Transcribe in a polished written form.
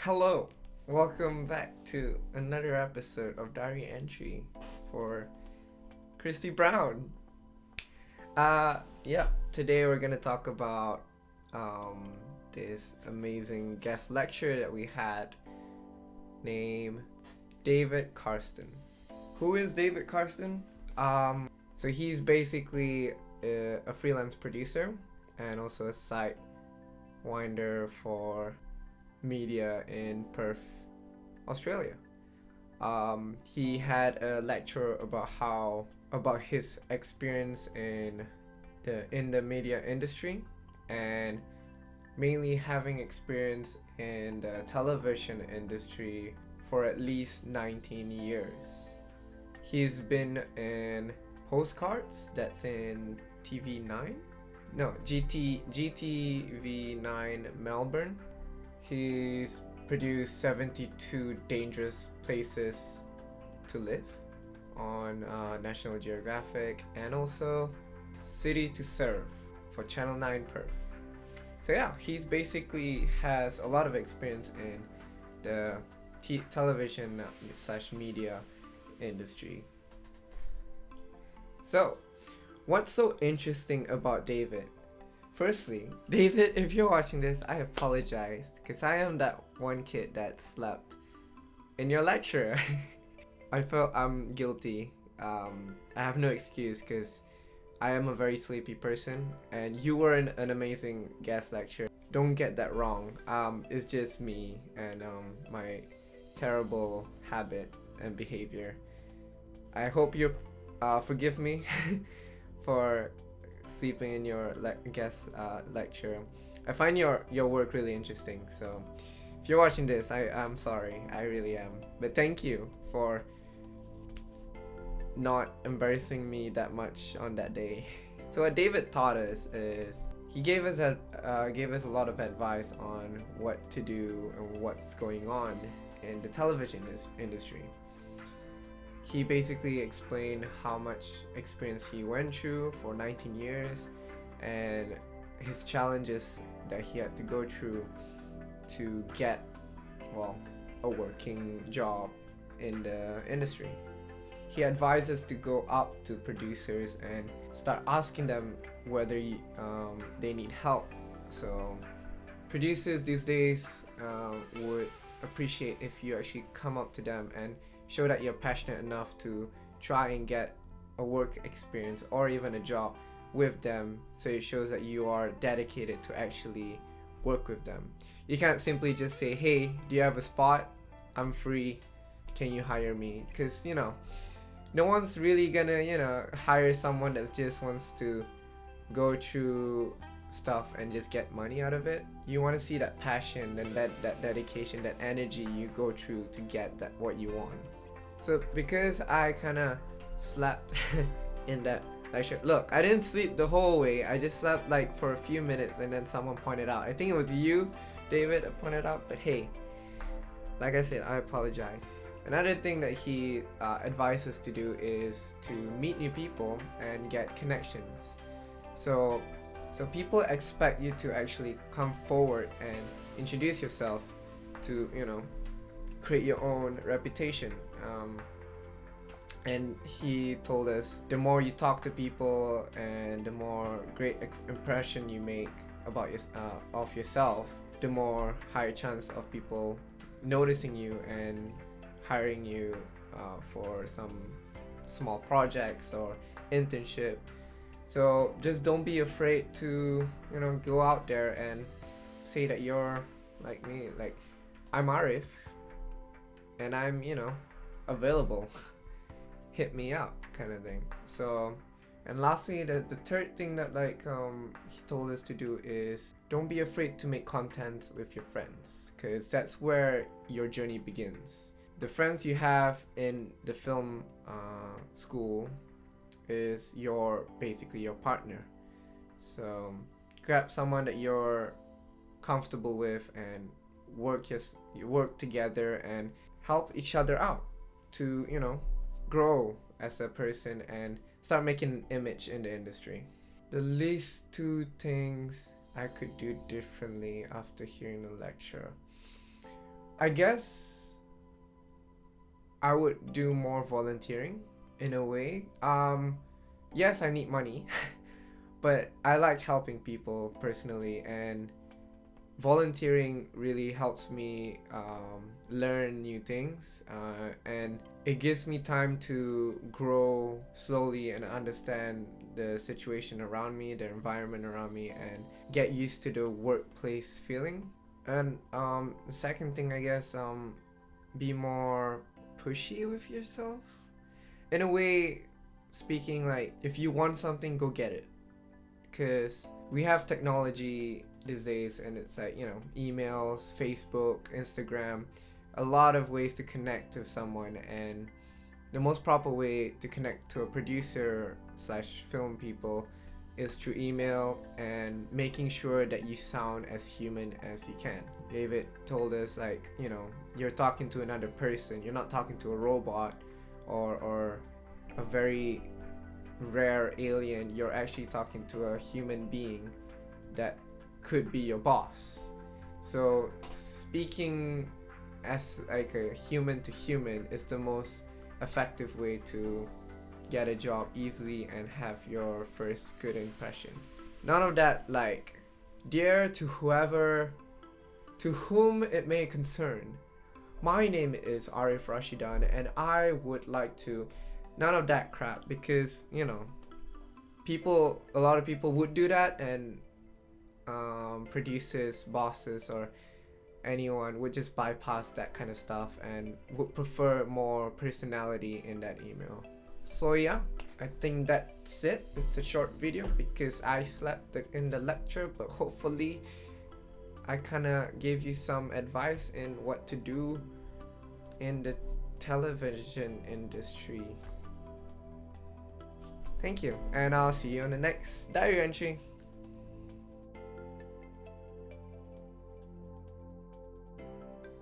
Hello, welcome back to another episode of Diary Entry for Christy Brown. Today we're gonna talk about this amazing guest lecture that we had named David Karsten. Who is David Karsten? So he's basically a freelance producer and also a site winder for media in Perth, Australia. He had a lecture about his experience in the media industry, and mainly having experience in the television industry for at least 19 years. He's been in Postcards, that's in GTV9 Melbourne. He's produced 72 Dangerous Places to Live on National Geographic, and also City to Serve for Channel 9 Perth. So yeah, he's basically has a lot of experience in the television / media industry. So, what's so interesting about David? Firstly, David, if you're watching this, I apologize, because I am that one kid that slept in your lecture. I felt I'm guilty. I have no excuse, because I am a very sleepy person, and you were an amazing guest lecturer. Don't get that wrong. It's just me and my terrible habit and behavior. I hope you forgive me for sleeping in your guest lecture. I find your work really interesting, so if you're watching this, I'm sorry, I really am. But thank you for not embarrassing me that much on that day. So what David taught us is he gave us a lot of advice on what to do and what's going on in the television industry. He basically explained how much experience he went through for 19 years and his challenges that he had to go through to get, a working job in the industry. He advised us to go up to producers and start asking them whether they need help. So producers these days would appreciate if you actually come up to them and show that you're passionate enough to try and get a work experience or even a job with them, so it shows that you are dedicated to actually work with them. You can't simply just say, hey, do you have a spot? I'm free, can you hire me? Because no one's really gonna hire someone that just wants to go through stuff and just get money out of it. You want to see that passion and that dedication, that energy you go through to get that what you want. So because I kind of slept in that lecture, look, I didn't sleep the whole way, I just slept like for a few minutes, and then someone pointed out, I think it was you, David, that pointed out, but hey, like I said, I apologize. Another thing that he advised us to do is to meet new people and get connections. So people expect you to actually come forward and introduce yourself to, create your own reputation. And he told us the more you talk to people and the more great impression you make about of yourself, the more higher chance of people noticing you and hiring you for some small projects or internship. So just don't be afraid to go out there and say that you're like me, like I'm Arif and I'm available, hit me up, kind of thing. So, and lastly, the third thing that he told us to do is don't be afraid to make content with your friends, because that's where your journey begins. The friends you have in the film school is basically your partner. So grab someone that you're comfortable with and you work together and help each other out to grow as a person and start making an image in the industry. The least two things I could do differently after hearing the lecture. I guess I would do more volunteering in a way. Yes, I need money, but I like helping people personally, and volunteering really helps me learn new things, and it gives me time to grow slowly and understand the situation around me, the environment around me, and get used to the workplace feeling. And second thing, I guess, be more pushy with yourself. In a way, speaking, like, if you want something, go get it. Because we have technology these days, and it's like, you know, emails, Facebook, Instagram, a lot of ways to connect with someone. And the most proper way to connect to a producer slash film people is through email, and making sure that you sound as human as you can. David told us, like, you know, you're talking to another person, you're not talking to a robot or a very rare alien. You're actually talking to a human being that could be your boss. So speaking as like a human to human is the most effective way to get a job easily and have your first good impression. None of that, like, dear to whoever, to whom it may concern, my name is Arefrashidan and I would like to, none of that crap, because, you know, a lot of people would do that, and producers, bosses, or anyone would just bypass that kind of stuff and would prefer more personality in that email. So yeah, I think that's it. It's a short video because I slept in the lecture, but hopefully I kind of gave you some advice in what to do in the television industry. Thank you, and I'll see you on the next diary entry.